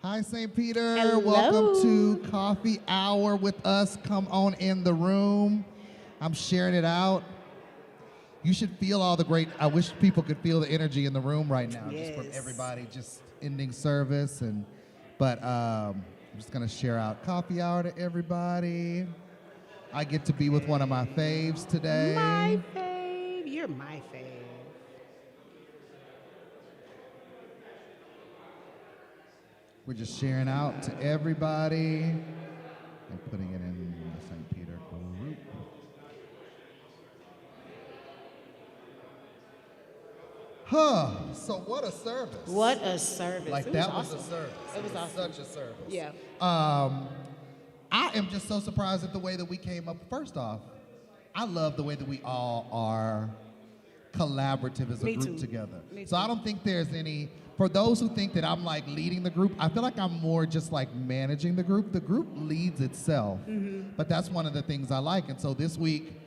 Hi, St. Peter. Hello. Welcome to Coffee Hour with us. Come on in the room. I'm sharing it out. You should feel all the great, I wish people could feel the energy in the room right now, just from Yes. everybody just ending service. But I'm just going to share out Coffee Hour to everybody. I get to be with one of my faves today. My fave. You're my fave. We're just sharing out to everybody and putting it in the St. Peter group. So what a service. What a service. Like It that was was awesome. a service. It was awesome. Such a service. Yeah. I am just so surprised at the way that we came up. First off, I love the way that we all are collaborative as a Me group too. together. Me So I too. don't think there's any, for those who think that I'm like leading the group, I feel like I'm more just like managing the group. The group leads itself, but that's one of the things I like. And so this week,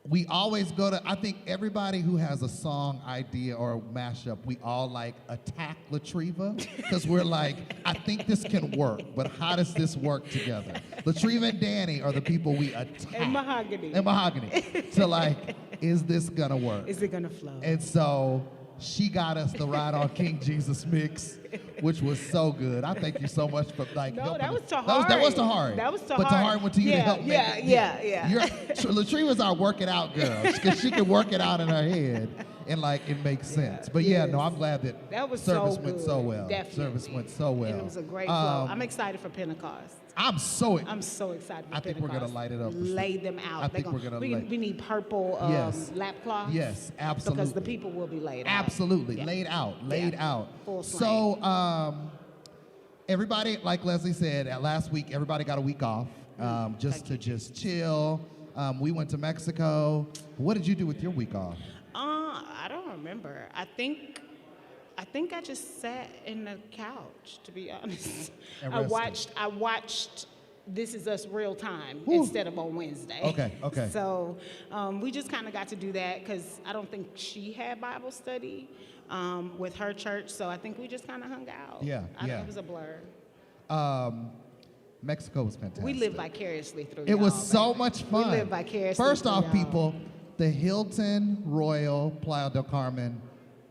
we always go to, I think everybody who has a song idea or a mashup, we all like attack Latriva because we're like, I think this can work, but how does this work together? Latriva and Danny are the people we attack. And Mahogany. And Mahogany. So like, is this gonna work? Is it going to flow? And so she got us the Ride on King Jesus mix, which was so good. I thank you so much for like No, helping that was us. Tahari. That was Tahari. That was But Tahari. Tahari went to you to Yeah, help make yeah, it. yeah. Latriva's our work it out girl because she can work it out in her head and like it makes sense. But yeah, no, Yes. I'm glad that That was service so went good. so well. Definitely. Service went so well. And it was a great flow. I'm excited for Pentecost. I'm so I'm so excited for I think we're Pentecost. gonna light it up for sure. Lay them out. I They're think we're gonna we, lay- we need purple Yes. lap cloths. Yes, absolutely. Because the people will be laid out. Absolutely. Yeah. Laid out. Full So everybody, like Leslie said, last week, everybody got a week off just to just chill. We went to Mexico. What did you do with your week off? I don't remember. I think I just sat in the couch, to be honest. And I rested. watched This Is Us real time Whew. instead of on Wednesday. Okay. So we just kind of got to do that because I don't think she had Bible study with her church. So I think we just kind of hung out. Yeah. It was a blur. Mexico was fantastic. We lived vicariously through It was y'all, so baby. much fun. We lived vicariously First through off, y'all. people, the Hilton Royal Playa del Carmen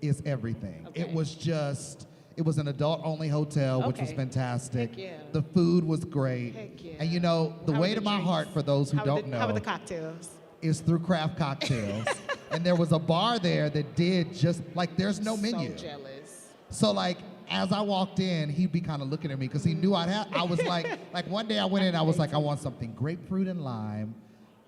is everything. Okay. It was an adult-only hotel, which was Okay. fantastic. Heck yeah. The food was great. Heck yeah. And you know, the How way were to the my drinks? heart, for those who don't How were know, the cocktails? is through craft cocktails. And there was a bar there that did just, like, there's no menu. So jealous. So like, as I walked in, he'd be kind of looking at me because he knew I'd have. I was like one day I went in, I was like, I want something grapefruit and lime.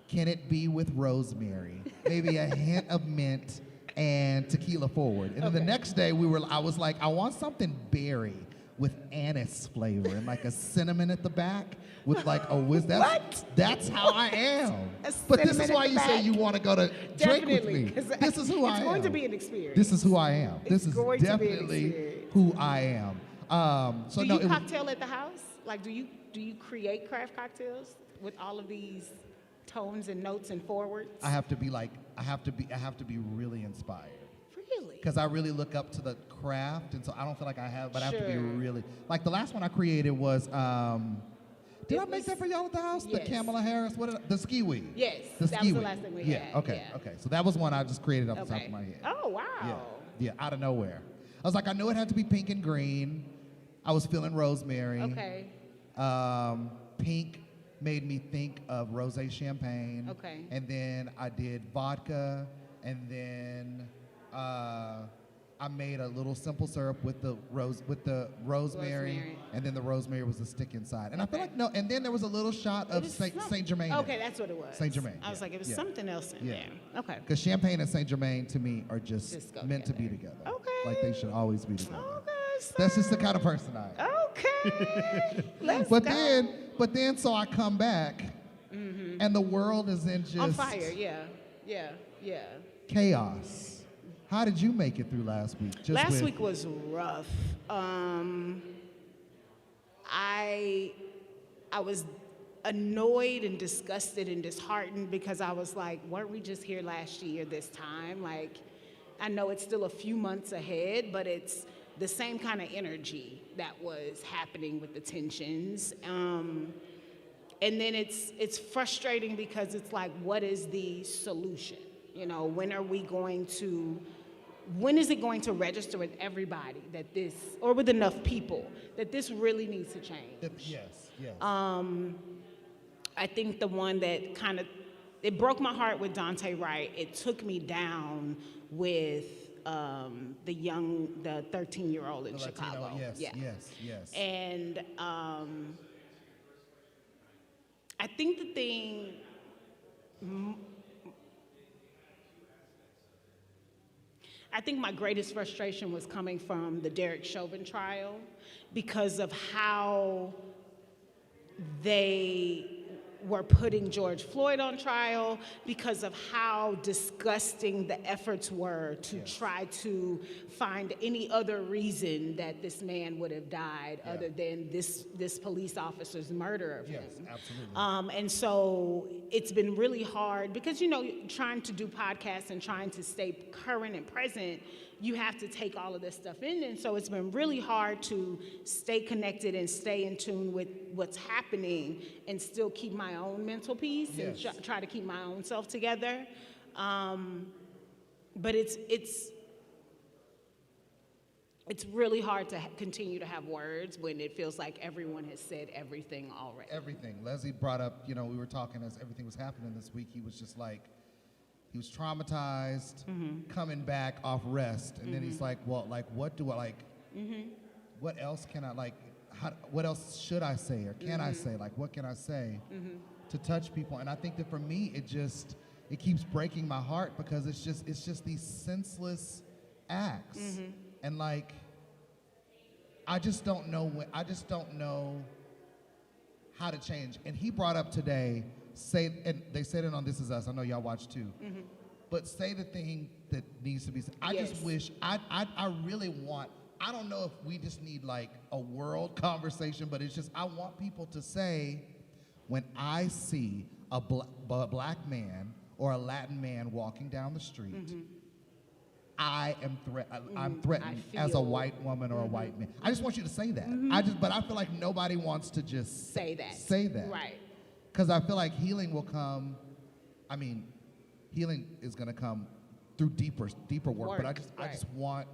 Can it be with rosemary? Maybe a hint of mint and tequila forward. And then the Okay. next day I was like, I want something berry with anise flavor and like a cinnamon at the back with like a What? That's how I am. A But this is cinnamon why at the you say back? you want to go to drink with Definitely, me. 'cause This is who I am. It's going to be an experience. This is who I am. This It's is going to be an definitely experience. who I am. So Do no, you it was, cocktail at the house? Like, do you create craft cocktails with all of these tones and notes and forwards? I have to be really inspired Really? because I really look up to the craft, and so I don't feel like I have, but I have to be Sure. really like the last one I created was. Did It I make was- that for y'all at the house? The Yes. Kamala Harris, the ski weed. Yes, the that ski was the weed. last thing we yeah, had, Okay. yeah. Okay. So that was one I just created off the top Okay. of my head. Oh wow. Yeah, out of nowhere. I was like, I knew it had to be pink and green. I was feeling rosemary. Okay. Pink made me think of rosé champagne. Okay. And then I did vodka, and then I made a little simple syrup with the rosemary, and then the rosemary was the stick inside. And I feel Okay. like and then there was a little shot It of was Saint Germain. Okay, that's what it was. Saint Germain, I was yeah, like, it was yeah. something else in Yeah. there. Okay. Because champagne and Saint Germain to me are just Just go meant to be together. together. Okay. Like they should always be together. Okay. That's just the kind of person I am. Okay. Let's But go. then, so I come back, and the world is in just On fire. Yeah. chaos. How did you make it through last week? Just Last with- week was rough. I was annoyed and disgusted and disheartened because I was like, weren't we just here last year this time? Like, I know it's still a few months ahead, but it's the same kind of energy that was happening with the tensions. And then it's frustrating because it's like, what is the solution? You know, when is it going to register with everybody that this, or with enough people, that this really needs to change? Yes, yes. I think the one that it broke my heart with Dante Wright. It took me down with the 13-year-old in The Chicago. Latino, yes, Yeah. yes. And I think the thing, I think my greatest frustration was coming from the Derek Chauvin trial because of how they were putting George Floyd on trial, because of how disgusting the efforts were to try to find any other reason that this man would have died other than this police officer's murder of him. Yes, absolutely. And so it's been really hard because, you know, trying to do podcasts and trying to stay current and present, you have to take all of this stuff in. And so it's been really hard to stay connected and stay in tune with what's happening and still keep my own mental peace and try to keep my own self together. But it's really hard to continue to have words when it feels like everyone has said everything already. Everything. Leslie brought up, you know, we were talking as everything was happening this week. He was just like, he was traumatized, coming back off rest. And then he's like, well, like, what do I like? What else can I like? What else should I say or can I say? Like, what can I say to touch people? And I think that for me, it keeps breaking my heart because it's just these senseless acts. And like, I just don't know how to change. And he brought up today, and they said it on This Is Us. I know y'all watch too. But say the thing that needs to be said. I just wish, I really want, I don't know if we just need like a world conversation, but it's just, I want people to say, when I see a black man or a Latin man walking down the street, I'm threatened as a white woman or a white man. I just want you to say that. But I feel like nobody wants to just say that. Say that. Right. Because I feel like healing will come. I mean, healing is going to come through deeper work. But I just want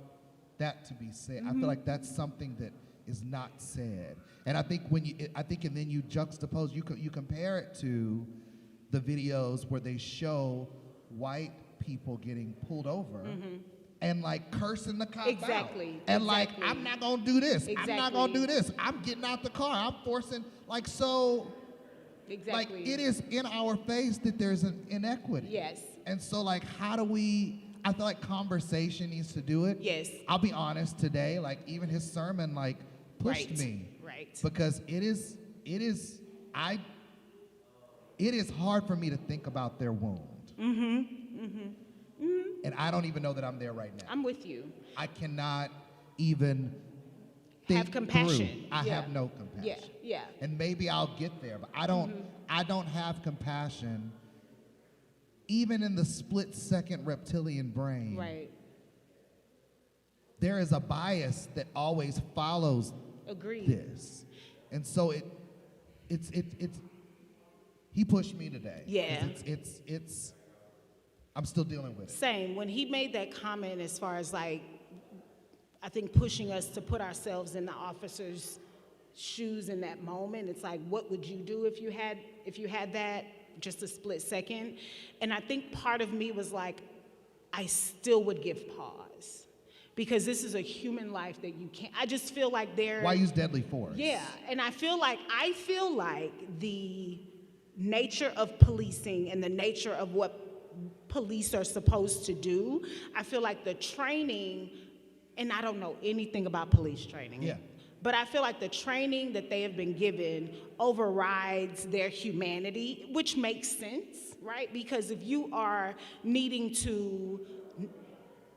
that to be said. I feel like that's something that is not said. And I think and then you juxtapose. You compare it to the videos where they show white people getting pulled over. And like cursing the cop out. And like, I'm not gonna do this. I'm not gonna do this. I'm getting out the car. I'm forcing, like, so. Like, it is in our face that there's an inequity. Yes. And so, like, how do I feel like conversation needs to do it. Yes. I'll be honest today, like, even his sermon, like, pushed me. Right. Because it is hard for me to think about their wound. And I don't even know that I'm there right now. I'm with you. I cannot even think have compassion. through. I have no compassion. Yeah. And maybe I'll get there, but I don't have compassion even in the split-second reptilian brain. Right. There is a bias that always follows Agreed. this. And so it's he pushed me today. Yeah. It's I'm still dealing with it. Same. When he made that comment as far as like, I think pushing us to put ourselves in the officer's shoes in that moment, it's like, what would you do if you had that just a split second? And I think part of me was like, I still would give pause because this is a human life that you can't, I just feel like Why use deadly force? Yeah, and I feel like the nature of policing and the nature of what police are supposed to do, I feel like the training, and I don't know anything about police training. Yeah. But I feel like the training that they have been given overrides their humanity, which makes sense, right? Because if you are needing to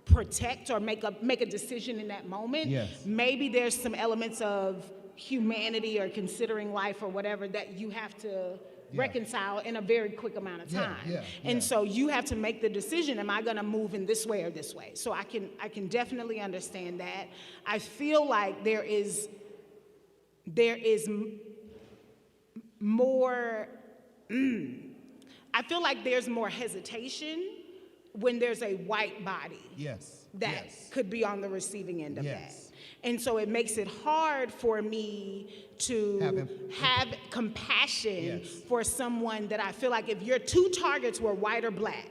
protect or make a decision in that moment, yes, maybe there's some elements of humanity or considering life or whatever that you have to reconcile in a very quick amount of time. And yeah. so you have to make the decision, am I gonna move in this way or this way? So I can definitely understand that. I feel like there is more, I feel like there's more hesitation when there's a white body that could be on the receiving end of that. And so it makes it hard for me to have compassion for someone that I feel like if your two targets were white or black,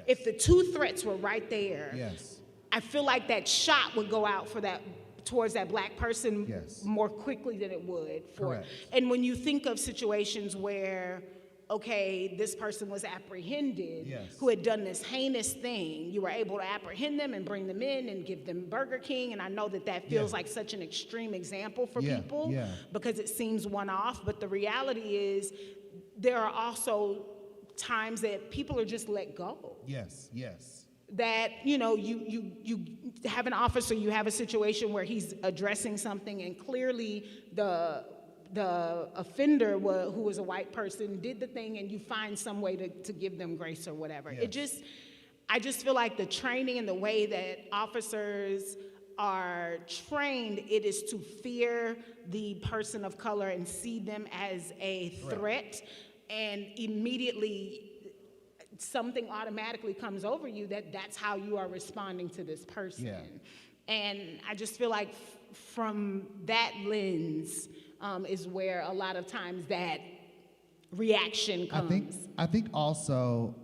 if the two threats were right there, I feel like that shot would go out for that towards that black person more quickly than it would for. And when you think of situations where, okay, this person was apprehended, who had done this heinous thing, you were able to apprehend them and bring them in and give them Burger King, and I know that feels like such an extreme example for people because it seems one-off, but the reality is there are also times that people are just let go. That, you know, you have an officer, you have a situation where he's addressing something and clearly the offender who was a white person did the thing and you find some way to give them grace or whatever. I just feel like the training and the way that officers are trained, it is to fear the person of color and see them as a threat, and immediately something automatically comes over you that's how you are responding to this person. And I just feel like from that lens is where a lot of times that reaction comes. I think also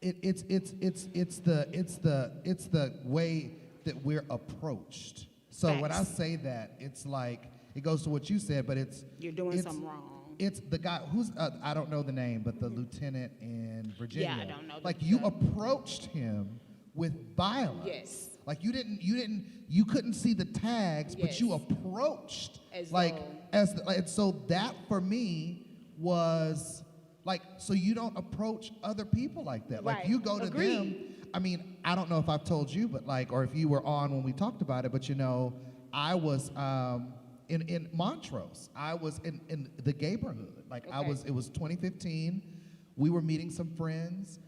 it's the way that we're approached. So when I say that, it's like it goes to what you said, but you're doing something wrong. It's the guy who's I don't know the name, but the lieutenant in Virginia. I don't know. Like you approached him with violence. Like you couldn't see the tags, but you approached and so that for me was like, so you don't approach other people like that. Like you go to them. I mean, I don't know if I've told you, but like, or if you were on when we talked about it, but you know, I was in Montrose. I was in the neighborhood. Like it was 2015. We were meeting some friends.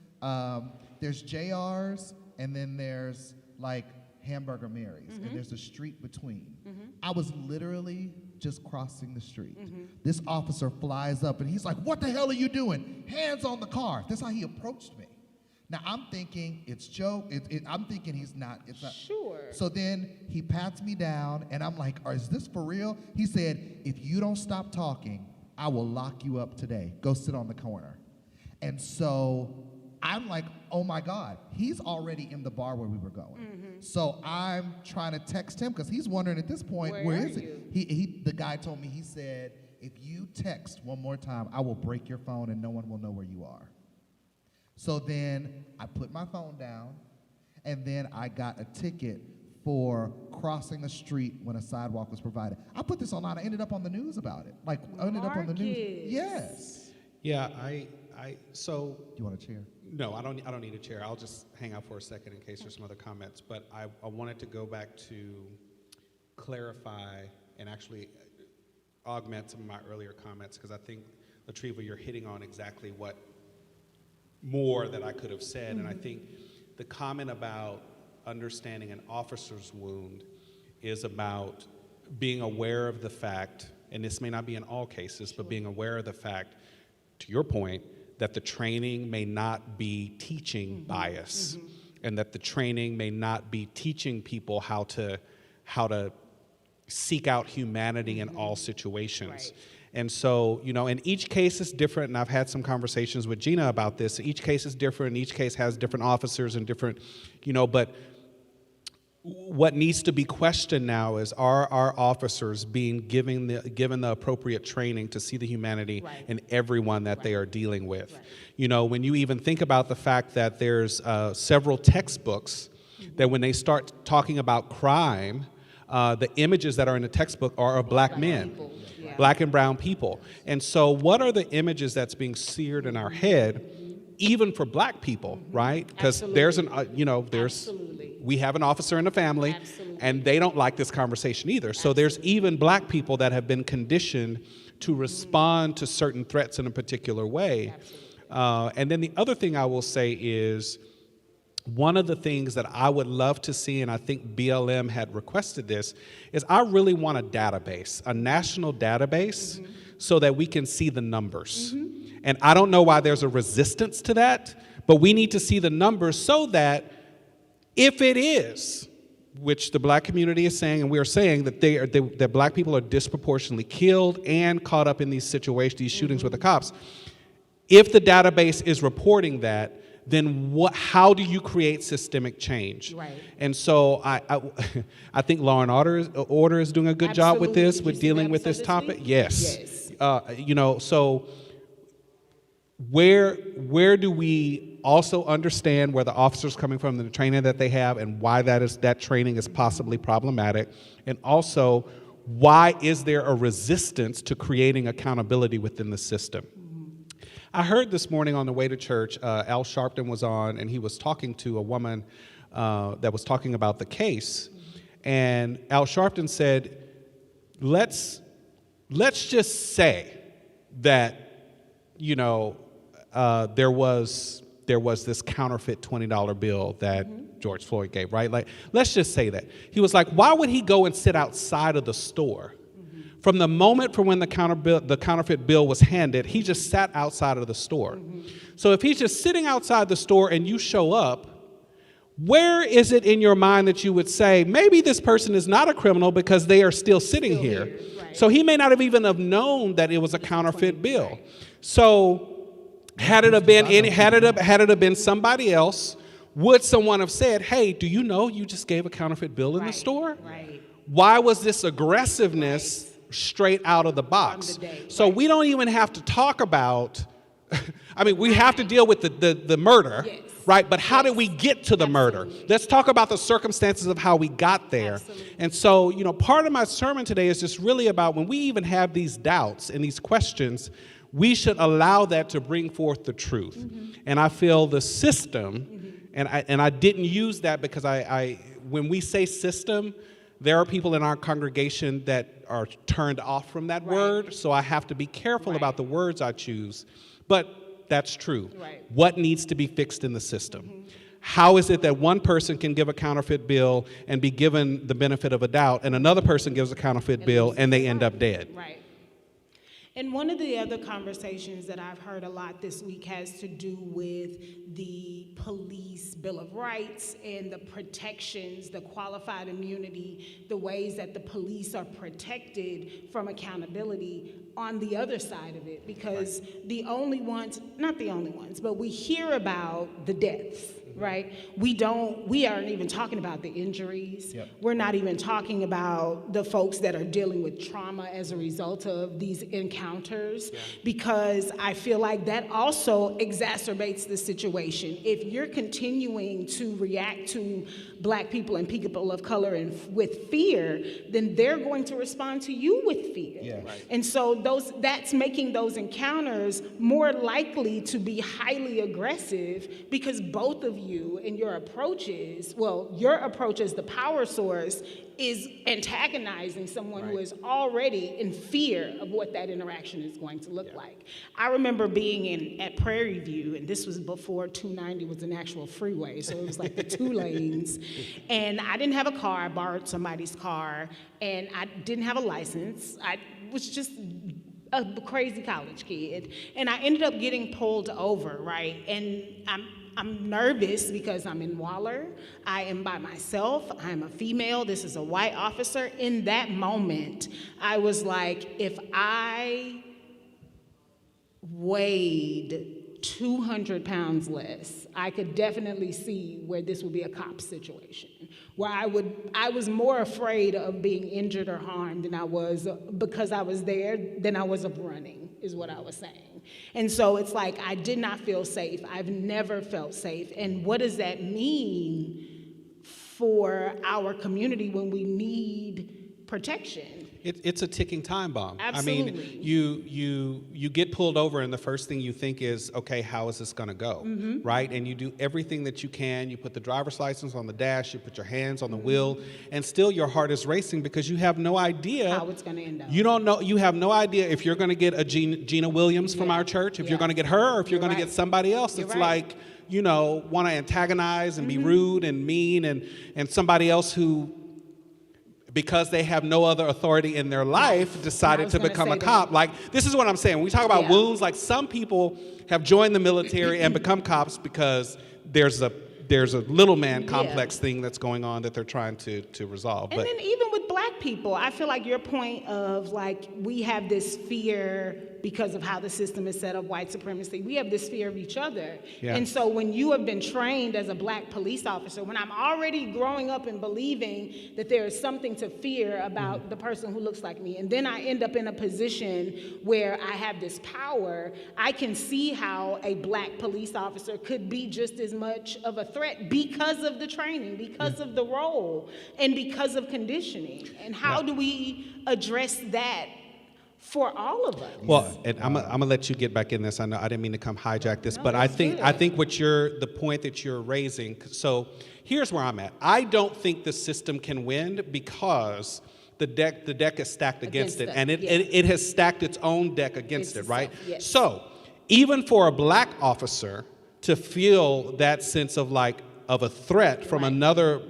There's JR's and then there's like Hamburger Mary's and there's a street between. I was literally just crossing the street. This officer flies up and he's like, "What the hell are you doing? Hands on the car." That's how he approached me. Now I'm thinking it's joke. I'm thinking it's not. Sure. So then he pats me down, and I'm like, "Is this for real?" He said, "If you don't stop talking, I will lock you up today. Go sit on the corner." And so I'm like, "Oh my God!" He's already in the bar where we were going. So I'm trying to text him because he's wondering at this point, where is he? The guy told me. He said, "If you text one more time, I will break your phone, and no one will know where you are." So then I put my phone down, and then I got a ticket for crossing the street when a sidewalk was provided. I put this online. I ended up on the news about it. Like, I ended up on the news. Yes. Yeah, so. Do you want a chair? No, I don't need a chair. I'll just hang out for a second in case there's some other comments. But I wanted to go back to clarify and actually augment some of my earlier comments, because I think, Latriva, you're hitting on exactly what more that I could have said. And I think the comment about understanding an officer's wound is about being aware of the fact, and this may not be in all cases, but being aware of the fact, to your point, that the training may not be teaching bias, and that the training may not be teaching people how to seek out humanity in all situations. Right. And so, you know, and each case is different, and I've had some conversations with Gina about this. Each case is different, and each case has different officers and different, you know, but what needs to be questioned now is, are our officers being given the appropriate training to see the humanity in everyone that they are dealing with? You know, when you even think about the fact that there's several textbooks that when they start talking about crime, the images that are in the textbook are of black men. Black and brown people. And so what are the images that's being seared in our head, even for black people, right? Because there's we have an officer in the family. And they don't like this conversation either. So there's even black people that have been conditioned to respond to certain threats in a particular way. And then the other thing I will say is, one of the things that I would love to see, and I think BLM had requested this, is I really want a database, a national database, so that we can see the numbers. And I don't know why there's a resistance to that, but we need to see the numbers so that if it is, which the black community is saying, and we are saying that that black people are disproportionately killed and caught up in these situations, these shootings with the cops, if the database is reporting that, then how do you create systemic change? Right. And so I think Law and Order is doing a good job with this, with dealing with this topic. Yes. So where do we also understand where the officers coming from, the training that they have, and why that training is possibly problematic, and also why is there a resistance to creating accountability within the system? I heard this morning on the way to church, Al Sharpton was on, and he was talking to a woman that was talking about the case. And Al Sharpton said, let's just say that, there was this counterfeit $20 bill that George Floyd gave, right? Like, let's just say that. He was like, why would he go and sit outside of the store? From the moment from when the counterfeit bill was handed, he just sat outside of the store. So if he's just sitting outside the store and you show up, where is it in your mind that you would say, maybe this person is not a criminal because they are still sitting here? Right. So he may not have even have known that it was a counterfeit bill. Right. So had it have been somebody else, would someone have said, hey, do you know you just gave a counterfeit bill in the store? Right. Why was this aggressiveness straight out of the box? So we don't even have to talk about, we have to deal with the murder, right? But how did we get to the murder? Let's talk about the circumstances of how we got there. And so, part of my sermon today is just really about when we even have these doubts and these questions, we should allow that to bring forth the truth. And I feel the system, and I didn't use that because when we say system, there are people in our congregation that are turned off from that word, so I have to be careful about the words I choose. But that's true. Right. What needs to be fixed in the system? How is it that one person can give a counterfeit bill and be given the benefit of a doubt, and another person gives a counterfeit bill and they end up dead? Right. And one of the other conversations that I've heard a lot this week has to do with the police Bill of Rights and the protections, the qualified immunity, the ways that the police are protected from accountability on the other side of it. Because the only ones, not the only ones, but we hear about the deaths, right? We aren't even talking about the injuries. We're not even talking about the folks that are dealing with trauma as a result of these encounters, because I feel like that also exacerbates the situation. If you're continuing to react to Black people and people of color with fear, then they're going to respond to you with fear. And so that's making those encounters more likely to be highly aggressive, because both of you and your approaches, your approach as the power source is antagonizing someone who is already in fear of what that interaction is going to look like. I remember being at Prairie View, and this was before 290 was an actual freeway, so it was like the 2 lanes, and I didn't have a car. I borrowed somebody's car, and I didn't have a license. I was just a crazy college kid, and I ended up getting pulled over, right? And I'm nervous because I'm in Waller. I am by myself. I'm a female. This is a white officer. In that moment, I was like, if I weighed 200 pounds less, I could definitely see where this would be a cop situation, where I was more afraid of being injured or harmed than I was because I was there than I was of running, is what I was saying. And so it's like, I did not feel safe. I've never felt safe. And what does that mean for our community when we need protection? It's a ticking time bomb. I Absolutely. mean, you get pulled over, and the first thing you think is, okay, how is this going to go, right? And you do everything that you can. You put the driver's license on the dash, you put your hands on the wheel, and still your heart is racing because you have no idea How it's going to end up. You don't know. You have no idea if you're going to get a Gina Williams from our church, if you're going to get her, or if you're going to get somebody else. You're It's right. like, want to antagonize and be rude and mean, and somebody else who, because they have no other authority in their life, decided was to gonna become say a that. cop. Like, this is what I'm saying. When we talk about Yeah. wounds, like some people have joined the military and become cops because there's a little man complex thing that's going on that they're trying to resolve. And then even with black people, I feel like your point of like we have this fear because of how the system is set up, white supremacy, we have this fear of each other. Yeah. And so when you have been trained as a black police officer, when I'm already growing up and believing that there is something to fear about the person who looks like me, and then I end up in a position where I have this power, I can see how a black police officer could be just as much of a threat because of the training, because of the role, and because of conditioning. And how do we address that for all of us? Well, and I'm gonna let you get back in this. I know I didn't mean to come hijack this, No, but I that's think good. the point that you're raising. So here's where I'm at. I don't think the system can win because the deck is stacked against it, Against and it, it has stacked its own deck against It's it, right? itself, yes. So even for a black officer to feel that sense of a threat from Right. another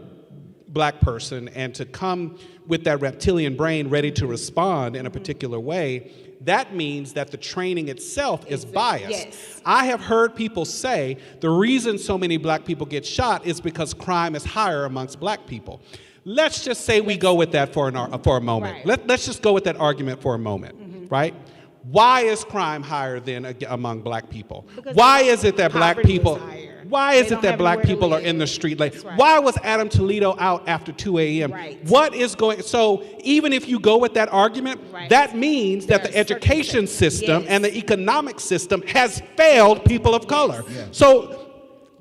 black person and to come with that reptilian brain ready to respond in a particular way, that means that the training itself is biased. Yes. I have heard people say the reason so many black people get shot is because crime is higher amongst black people. Let's just say we go with that for a moment. Right. Let's just go with that argument for a moment, right? Why is crime higher than among black people? Because Why is it that black poverty is people? higher. Why They is it don't that have black anywhere to people are live. in the street? Like, That's right. why was Adam Toledo out after 2 a.m.? Right. What is going? So even if you go with that argument, Right. that means that There the are education circumstances. system Yes. and the economic system has failed people of color. Yes. So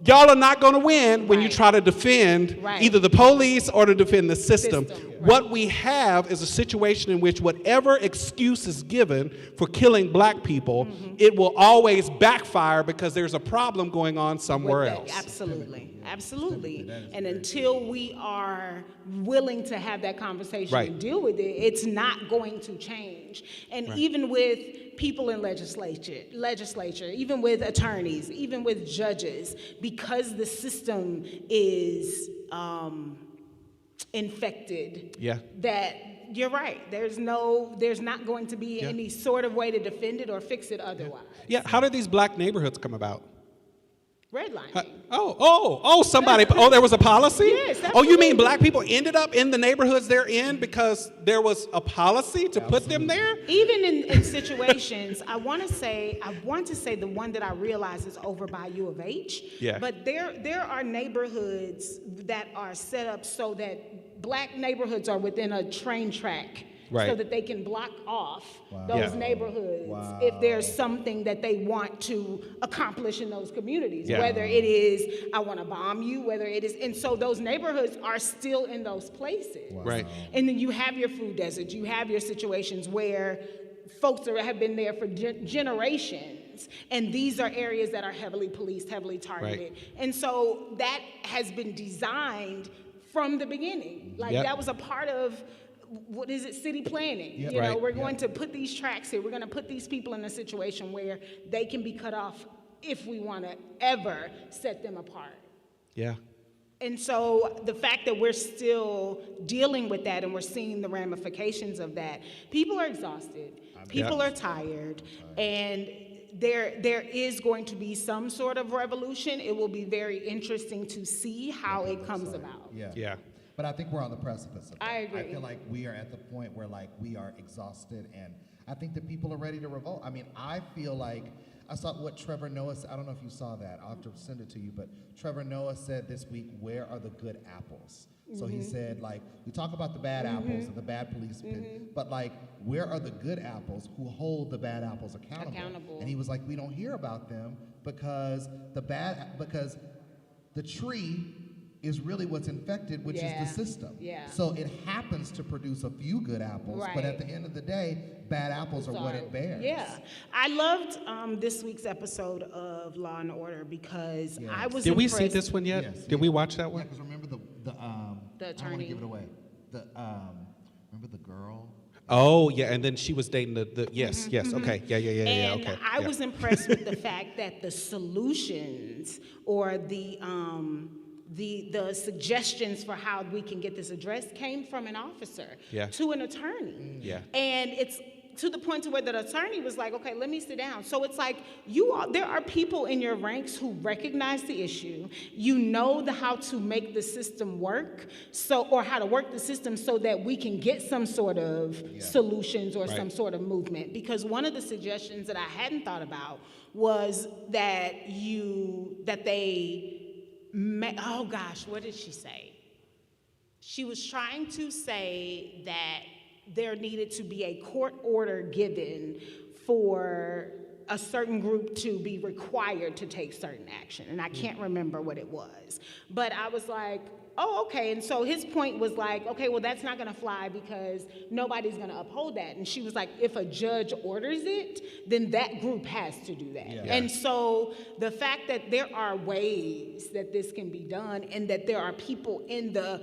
y'all are not going to win when you Right. try to defend Right. either the police or to defend the system. System, right. What we have is a situation in which whatever excuse is given for killing black people, it will always backfire because there's a problem going on somewhere With that, else. Absolutely, absolutely. And until we are willing to have that conversation Right. and deal with it, it's not going to change. And even with people in legislature, even with attorneys, even with judges, because the system is infected. Yeah. That you're right. There's not going to be Yeah. any sort of way to defend it or fix it otherwise. Yeah, how did these black neighborhoods come about? Redlining. Somebody, there was a policy? Yes, Oh, you mean absolutely. black people ended up in the neighborhoods they're in because there was a policy to put them there? Even in situations, I want to say the one that I realize is over by U of H. Yeah. But there are neighborhoods that are set up so that black neighborhoods are within a train track. Right. So that they can block off Wow. those Yeah. neighborhoods Wow. if there's something that they want to accomplish in those communities. Yeah. Whether it is, I want to bomb you, whether it is, and so those neighborhoods are still in those places. Right. And then you have your food deserts, you have your situations where folks have been there for generations, and these are areas that are heavily policed, heavily targeted. Right. And so that has been designed from the beginning. Like Yep. that was a part of, what is it, city planning. Yep. You know, Right. we're going to put these tracks here, we're going to put these people in a situation where they can be cut off if we want to ever set them apart. Yeah. And so the fact that we're still dealing with that and we're seeing the ramifications of that, people are exhausted, people Yeah. are tired, and there is going to be some sort of revolution. It will be very interesting to see how it comes about. Yeah. Yeah. But I think we're on the precipice of that. I agree. I feel like we are at the point where like we are exhausted, and I think that people are ready to revolt. I mean, I feel like I saw what Trevor Noah said. I don't know if you saw that. I'll have to send it to you. But Trevor Noah said this week, "Where are the good apples?" So he said, like, we talk about the bad apples and the bad policemen, but like, where are the good apples who hold the bad apples accountable? And he was like, we don't hear about them because the tree is really what's infected, which is Yeah. the system. Yeah. So it happens to produce a few good apples, but at Right. the end of the day, bad apples are what it bears. Yeah, I loved this week's episode of Law and Order because Yes. I was Did we impressed. see this one yet? Yes, Did we watch that Yeah, one? because remember the The I don't want to attorney. give it away. Remember the girl? Oh, yeah, and then she was dating the yes, okay, yeah, And okay. I yeah. was impressed with the fact that the solutions or the suggestions for how we can get this addressed came from an officer Yeah. to an attorney. Yeah. And it's to the point to where the attorney was like, okay, let me sit down. So it's like there are people in your ranks who recognize the issue. You know how to make the system work, or how to work the system so that we can get some sort of solutions or Right. some sort of movement. Because one of the suggestions that I hadn't thought about was that oh gosh, what did she say? She was trying to say that there needed to be a court order given for a certain group to be required to take certain action. And I can't remember what it was. But I was like, oh, okay. And so his point was like, okay, well, that's not going to fly because nobody's going to uphold that. And she was like, if a judge orders it, then that group has to do that. Yeah. And so the fact that there are ways that this can be done and that there are people in the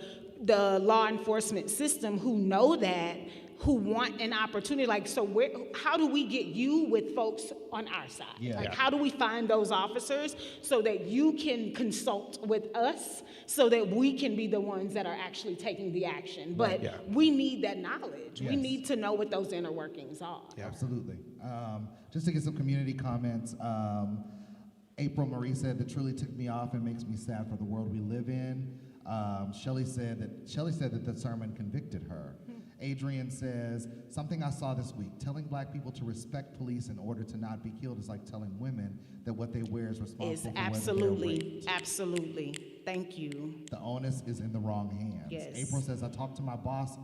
law enforcement system who know that, who want an opportunity. Like, so how do we get you with folks on our side? Yeah. Like, Yeah. how do we find those officers so that you can consult with us so that we can be the ones that are actually taking the action? But Yeah. we need that knowledge. We Yes. need to know what those inner workings are. Yeah. Absolutely. Just to get some community comments, April Marie said that truly took me off and makes me sad for the world we live in. Shelley said that the sermon convicted her. Adrian says, something I saw this week, telling black people to respect police in order to not be killed is like telling women that what they wear is responsible Is for whether they're absolutely, raped. absolutely. Thank you. The onus is in the wrong hands. Yes. April says, I talked to my boss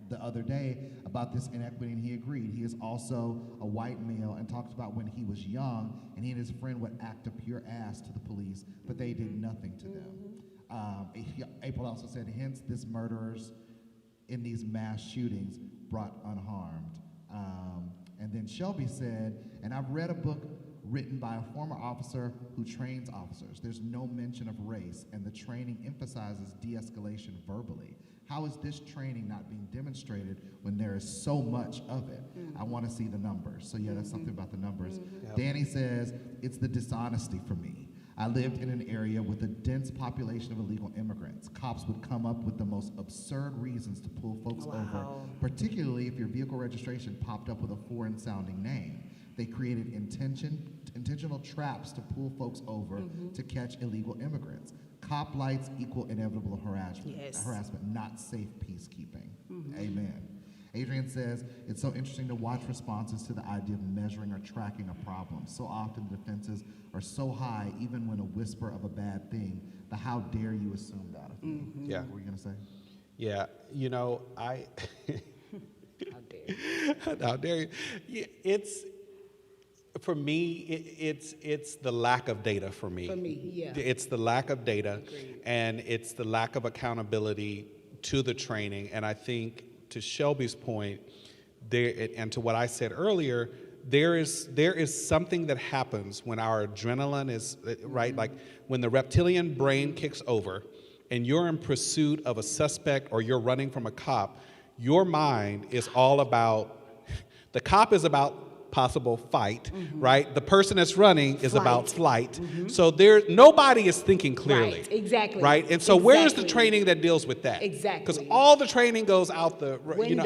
the other day about this inequity and he agreed. He is also a white male and talked about when he was young and he and his friend would act a pure ass to the police, but they did nothing to them. April also said, hence this murderers in these mass shootings brought unharmed. And then Shelby said, and I've read a book written by a former officer who trains officers. There's no mention of race, and the training emphasizes de-escalation verbally. How is this training not being demonstrated when there is so much of it? I want to see the numbers. So yeah, that's something about the numbers. Danny says, it's the dishonesty for me. I lived in an area with a dense population of illegal immigrants. Cops would come up with the most absurd reasons to pull folks over, particularly if your vehicle registration popped up with a foreign-sounding name. They created intentional traps to pull folks over to catch illegal immigrants. Cop lights equal inevitable harassment, Yes. not safe peacekeeping. Amen. Adrian says, it's so interesting to watch responses to the idea of measuring or tracking a problem. So often the defenses are so high, even when a whisper of a bad thing, the how dare you assume that of me. Yeah. What were you going to say? Yeah, you know, How dare you. how dare you? It's, for me, it's the lack of data for me. For me, yeah. It's the lack of data, Agreed. and it's the lack of accountability to the training. And I think, to Shelby's point, and to what I said earlier, there is something that happens when our adrenaline is, right, like when the reptilian brain kicks over and you're in pursuit of a suspect or you're running from a cop, your mind is all about, the cop is about possible fight, right? The person that's running is about flight. So nobody is thinking clearly. Right, exactly. Right? And so where's the Exactly. training that deals with that? Exactly. Because all the training goes out the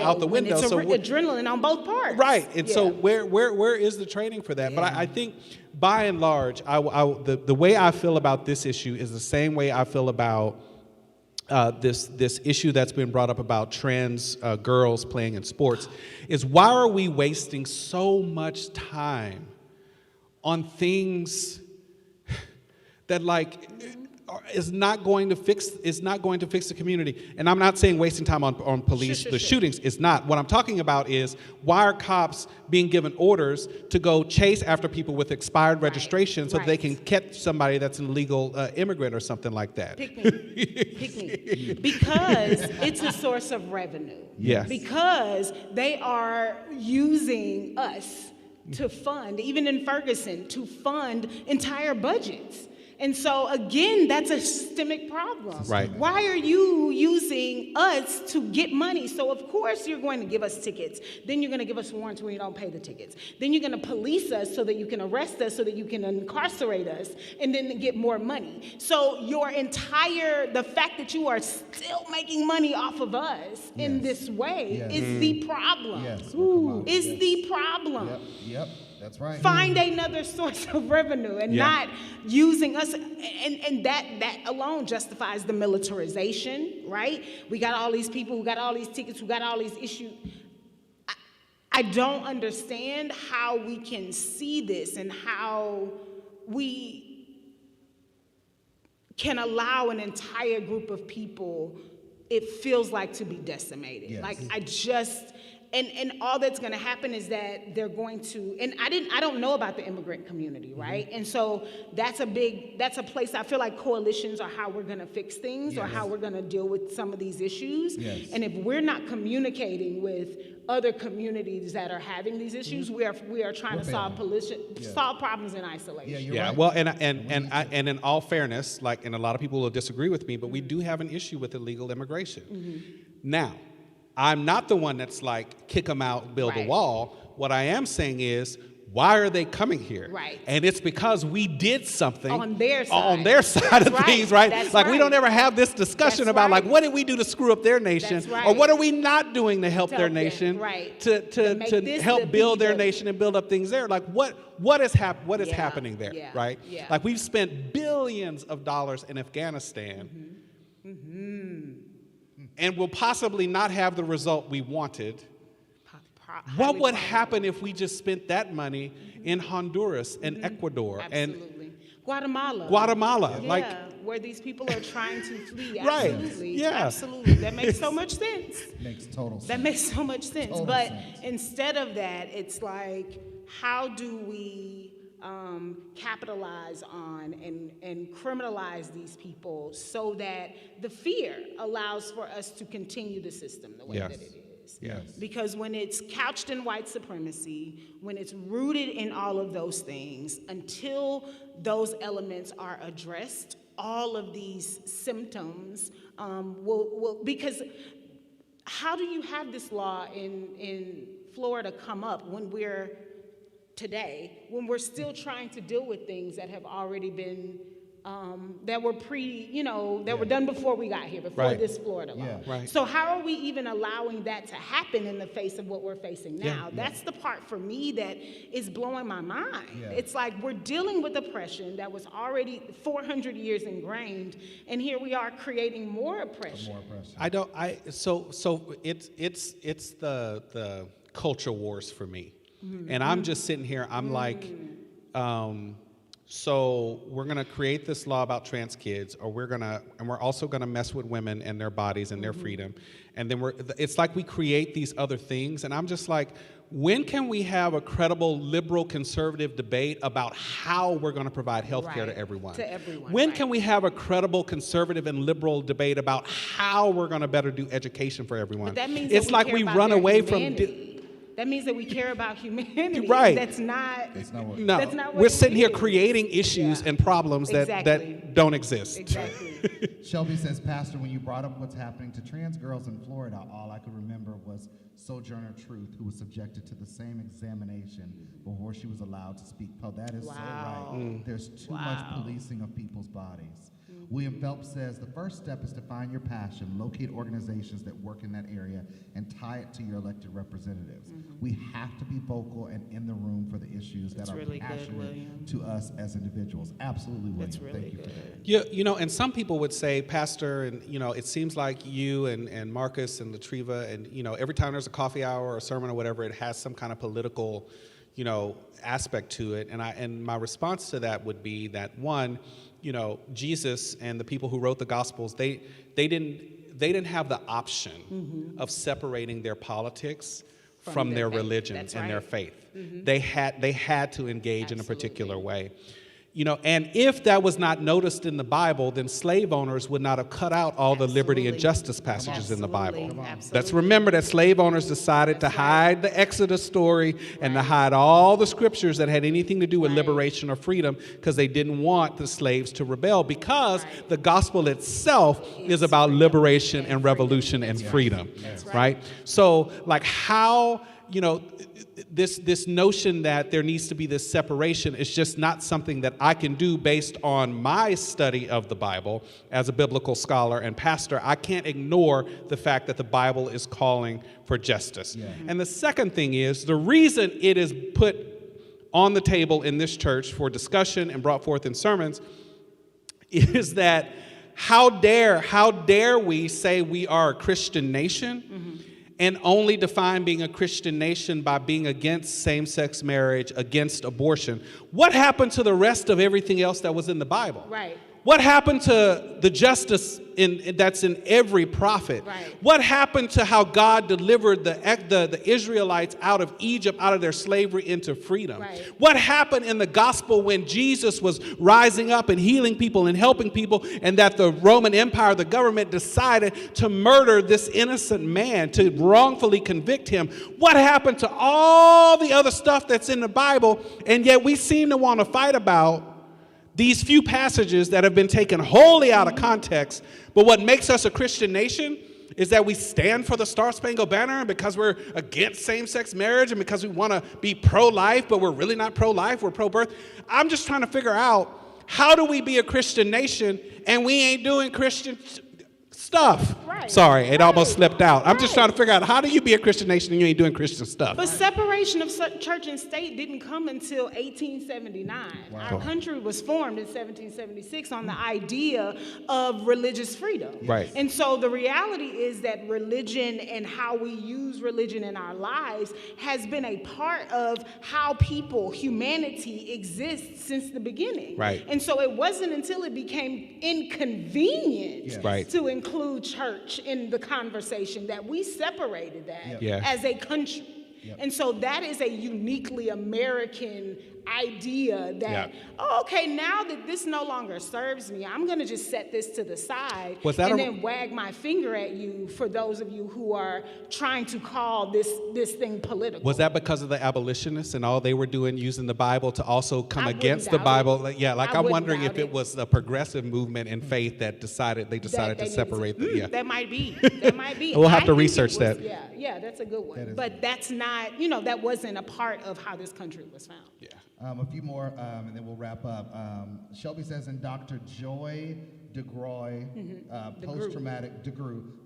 out the when window. it's So adrenaline on both parts. right. And so Yeah. where is the training for that? But I think by and large, the way I feel about this issue is the same way I feel about this issue that's been brought up about trans girls playing in sports, is why are we wasting so much time on things that, like, is not going to fix the community. And I'm not saying wasting time on police, Sure. shootings is not. What I'm talking about is, why are cops being given orders to go chase after people with expired registration so that they can catch somebody that's an illegal immigrant or something like that? Pick me. Because it's a source of revenue. Yes. Because they are using us to fund, even in Ferguson, to fund entire budgets. And so, again, that's a systemic problem. Right. Why are you using us to get money? So, of course, you're going to give us tickets. Then you're going to give us warrants when you don't pay the tickets. Then you're going to police us so that you can arrest us, so that you can incarcerate us, and then get more money. So, the fact that you are still making money off of us in this way is the problem. Yes. Is the problem. Yep. That's right. Find another source of revenue and not using us, and that alone justifies the militarization, right? We got all these people who got all these tickets, who got all these issues. I don't understand how we can see this and how we can allow an entire group of people, it feels like, to be decimated. Yes. Like, I just... And all that's going to happen is that they're going to, and I don't know about the immigrant community, right? And so that's a place I feel like coalitions are how we're going to fix things or how we're going to deal with some of these issues. Yes. And if we're not communicating with other communities that are having these issues, we are trying to solve problems in isolation. Yeah, you're Yeah, right. well, and in all fairness, and a lot of people will disagree with me, but we do have an issue with illegal immigration. Now, I'm not the one that's like, kick them out, build a Right. wall. What I am saying is, why are they coming here? Right. And it's because we did something On their side. on their side of That's things, right. right? That's Like, we right. don't ever have this discussion That's about right. like, what did we do to screw up their nation? That's right. Or what are we not doing to help their Help them, nation right. to To make this help the build their the- nation and build up things there? Like, what is Yeah. happening there, Yeah. right? Yeah. Like, we've spent billions of dollars in Afghanistan and will possibly not have the result we wanted. What would happen if we just spent that money in Honduras and Ecuador and Absolutely. Guatemala. Guatemala? Yeah, Like, where these people are trying to flee. Right. Absolutely. Yeah. Absolutely. That makes so much sense. Makes total sense. That makes so much sense. Total But sense. instead of that, it's like, how do we capitalize on and criminalize these people so that the fear allows for us to continue the system the way Yes. that it is? Yes. Because when it's couched in white supremacy, when it's rooted in all of those things, until those elements are addressed, all of these symptoms will because how do you have this law in Florida come up when we're still trying to deal with things that have already been that were that were done before we got here, before Right. this Florida law. Yeah. Right. So how are we even allowing that to happen in the face of what we're facing now? Yeah. That's the part for me that is blowing my mind. Yeah. It's like we're dealing with oppression that was already 400 years ingrained, and here we are creating more oppression. More oppression. So it's the culture wars for me. And I'm just sitting here, I'm like, so we're gonna create this law about trans kids, or we're also gonna mess with women and their bodies and their freedom. And then it's like we create these other things, and I'm just like, when can we have a credible liberal conservative debate about how we're gonna provide health care Right. to everyone? To everyone, When right. can we have a credible conservative and liberal debate about how we're gonna better do education for everyone? But that means it's that like care we about run their away from. humanity. That means that we care about humanity. Right. That's not. It's not what. No, That's not what we're it sitting here is. creating issues Yeah. and problems Exactly. that don't exist. Exactly. Shelby says, Pastor, when you brought up what's happening to trans girls in Florida, all I could remember was Sojourner Truth, who was subjected to the same examination before she was allowed to speak. Oh, that is so Wow. right. There's too much Wow. policing of people's bodies. William Phelps says, the first step is to find your passion, locate organizations that work in that area, and tie it to your elected representatives. We have to be vocal and in the room for the issues that That's are really good, passionate William. to us as individuals. Absolutely, William. That's really Thank you for good. that. You know, and some people would say, Pastor, and it seems like you and Marcus and Latriva, and every time there's a coffee hour or a sermon or whatever, it has some kind of political, aspect to it. And my response to that would be that, one, Jesus and the people who wrote the Gospels, they didn't have the option of separating their politics from their faith. religion That's and their right. faith. They had to engage in a Absolutely. particular way. And if that was not noticed in the Bible, then slave owners would not have cut out all the liberty and Absolutely. justice passages in the Bible. Absolutely. Let's Absolutely. remember that slave owners decided to hide the Exodus story and to hide all the scriptures that had anything to do with Right. liberation or freedom, because they didn't want the slaves to rebel, because Right. the gospel itself is about liberation and revolution and freedom, right. right? So, like, how, this notion that there needs to be this separation is just not something that I can do based on my study of the Bible as a biblical scholar and pastor. I can't ignore the fact that the Bible is calling for justice. Yeah. And the second thing is, the reason it is put on the table in this church for discussion and brought forth in sermons is that how dare we say we are a Christian nation and only define being a Christian nation by being against same-sex marriage, against abortion. What happened to the rest of everything else that was in the Bible? Right. What happened to the justice that's in every prophet? Right. What happened to how God delivered the Israelites out of Egypt, out of their slavery, into freedom? Right. What happened in the gospel when Jesus was rising up and healing people and helping people, and that the Roman Empire, the government, decided to murder this innocent man, to wrongfully convict him? What happened to all the other stuff that's in the Bible, and yet we seem to want to fight about these few passages that have been taken wholly out of context? But what makes us a Christian nation is that we stand for the Star-Spangled Banner, and because we're against same-sex marriage, and because we want to be pro-life, but we're really not pro-life, we're pro-birth. I'm just trying to figure out, how do we be a Christian nation and we ain't doing Christian stuff? Right. Sorry, it almost Right. slipped out. I'm just Right. trying to figure out, how do you be a Christian nation and you ain't doing Christian stuff? But separation of church and state didn't come until 1879. Our country was formed in 1776 on the idea of religious freedom. Right. And so the reality is that religion and how we use religion in our lives has been a part of how humanity exists since the beginning. Right. And so it wasn't until it became inconvenient Yes. Right. to include church in the conversation that we separated that Yeah. as a country. And so that is a uniquely American idea that, Yeah. oh, okay, now that this no longer serves me, I'm going to just set this to the side Was that and a- then wag my finger at you, for those of you who are trying to call this thing political. Was that because of the abolitionists and all they were doing, using the Bible to also come I wouldn't against the doubt Bible? it. I'm I wouldn't wondering if doubt it it. was a progressive movement in faith that decided That to they separate needed the, That might be. That might be. We'll have I to think it research was- that. Yeah, that's a good one. That is But that's not, that wasn't a part of how this country was found. Yeah. A few more, and then we'll wrap up. Shelby says, in Dr. Joy DeGroy,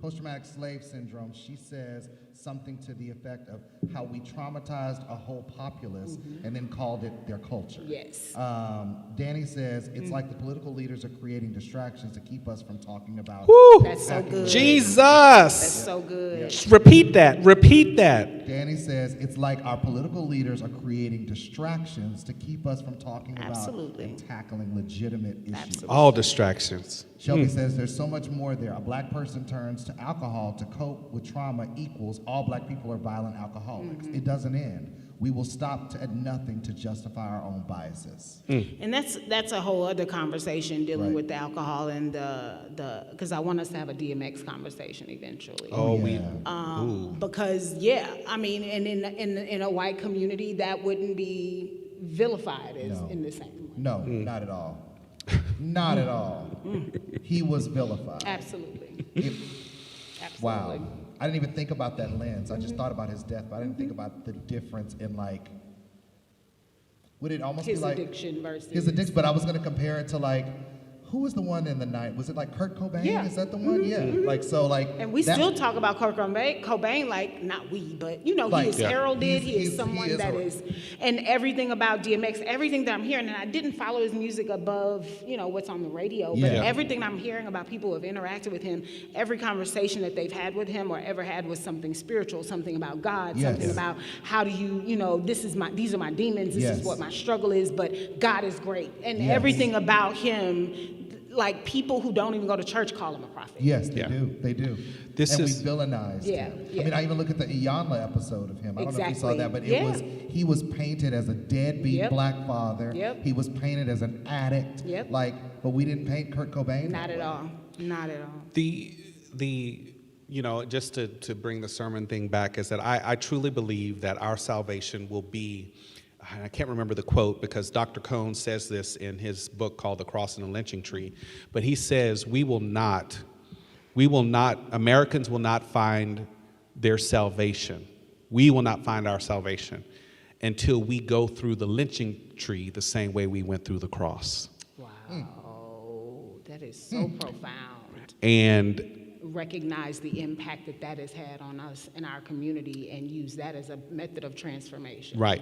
post-traumatic slave syndrome, she says something to the effect of how we traumatized a whole populace and then called it their culture. Yes. Danny says, it's like the political leaders are creating distractions to keep us from talking about That's so good. That's Jesus! so good. Repeat that. Danny says, it's like our political leaders are creating distractions to keep us from talking about Absolutely. and tackling legitimate issues. Absolutely. All distractions. Shelby says there's so much more there. A black person turns to alcohol to cope with trauma equals all black people are violent alcoholics. It doesn't end. We will stop at nothing to justify our own biases. And that's a whole other conversation dealing Right. with the alcohol and the because I want us to have a DMX conversation eventually. Because I mean, and in a white community that wouldn't be vilified as No. in the same way. No, not at all. Not at all. He was vilified. Absolutely. Wow. Absolutely. I didn't even think about that lens. I just thought about his death, but I didn't think about the difference in would it almost His be like addiction versus his addiction? But I was going to compare it to who was the one in the night? Was it like Kurt Cobain? Yeah. Is that the one? Yeah. Like, so like. And we that- still talk about Kurt Cobain, like, not we, but, you know, Like, he is yeah. heralded. He He's- is someone he is that her- is, and everything about DMX, everything that I'm hearing, and I didn't follow his music above, you know, what's on the radio, but Yeah. everything I'm hearing about people who have interacted with him, every conversation that they've had with him or ever had was something spiritual, something about God, Yes. something about how do you know, these are my demons, this Yes. is what my struggle is, but God is great. And Yes. everything about him, like people who don't even go to church call him a prophet. Yes, they Yeah. do. They do. This and is- we villainized Yeah, him. yeah. I mean, I even look at the Iyanla episode of him. I don't know if you saw Exactly. that, but Yeah. he was painted as a deadbeat Yep. black father. Yep. He was painted as an addict. Yep. Like, but we didn't paint Kurt Cobain. Not that at way. all. Not at all. The you know, just to bring the sermon thing back, is that I truly believe that our salvation will be, and I can't remember the quote because Dr. Cone says this in his book called The Cross and the Lynching Tree, but he says Americans will not find their salvation. We will not find our salvation until we go through the lynching tree the same way we went through the cross. Wow. That is so profound. And Recognize the impact that has had on us in our community and use that as a method of transformation. right.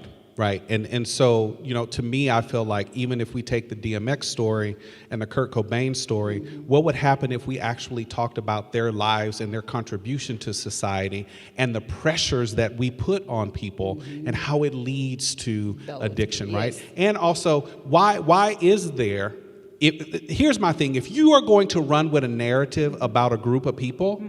And so, you know, to me, I feel like even if we take the DMX story and the Kurt Cobain story, what would happen if we actually talked about their lives and their contribution to society and the pressures that we put on people and how it leads to Those, addiction, right? yes. And also, why is there, here's my thing, if you are going to run with a narrative about a group of people,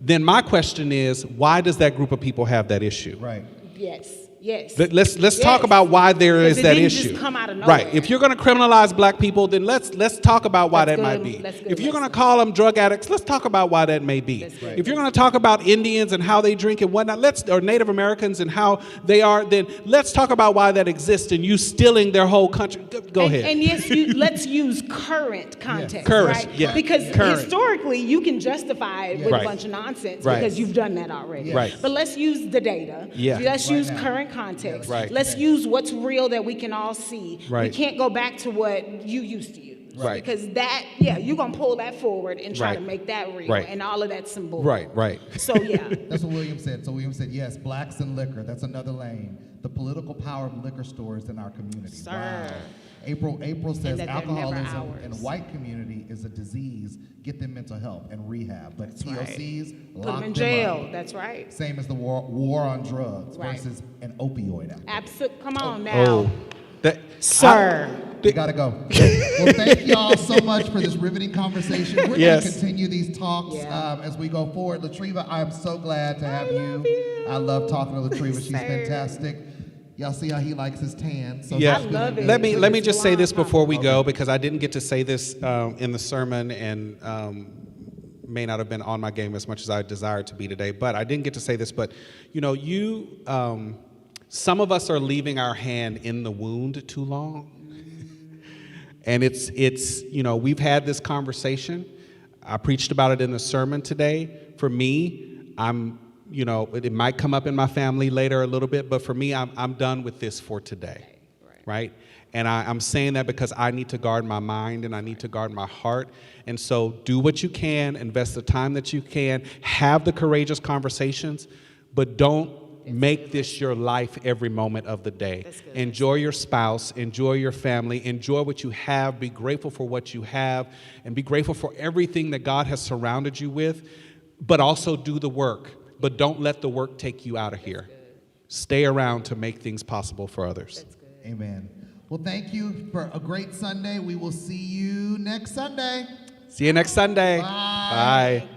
then my question is, why does that group of people have that issue? Right. Yes. Yes. Let's talk about why there 'Cause is it that didn't issue. just come out of Right. nowhere. If you're going to criminalize black people, then let's talk about why That's that might good. be. That's good. If you're going to That's call them drug addicts, let's talk about why that may be. That's good. If you're going to talk about Indians and how they drink and whatnot, or Native Americans and how they are, then let's talk about why that exists and you stealing their whole country. Go ahead. And yes, let's use current context, Current, right? yeah. Because Current. historically, you can justify it with Right. a bunch of nonsense Right. because you've done that already. Right. But let's use the data. Yeah. Let's Right use now. current context. Right. Let's use what's real that we can all see. We Right. can't go back to what you used to use. Right. Because that, you're going to pull that forward and try Right. to make that real. Right. And all of that's symbolic. Right. So, yeah. That's what William said. So William said, yes, blacks and liquor. That's another lane. The political power of liquor stores in our community. Sir. Wow. April says that they're never alcoholism ours. in the white community is a disease. Get them mental health and rehab. But TOCs, Put lock them in them jail. up. That's right. Same as the war on drugs Right. versus an opioid epidemic. Come on now. Oh, that, Sir. We gotta go. Well, thank y'all so much for this riveting conversation. We're Yes. gonna continue these talks Yeah. as we go forward. Latriva, I'm so glad to have you. I love talking to Latriva. She's Sir. fantastic. Y'all see how he likes his tan. So Yeah, I love it. let me Look, just it's say this blonde. before we go, because I didn't get to say this in the sermon and may not have been on my game as much as I desired to be today. But I didn't get to say this. But you know, some of us are leaving our hand in the wound too long, and it's you know, we've had this conversation. I preached about it in the sermon today. For me, you know, it might come up in my family later a little bit, but for me, I'm done with this for today, right? And I'm saying that because I need to guard my mind and I need to guard my heart. And so do what you can, invest the time that you can, have the courageous conversations, but don't make this your life every moment of the day. That's good. Enjoy your spouse, enjoy your family, enjoy what you have, be grateful for what you have, and be grateful for everything that God has surrounded you with, but also do the work. But don't let the work take you out of here. Stay around to make things possible for others. Amen. Well, thank you for a great Sunday. We will see you next Sunday. See you next Sunday. Bye. Bye.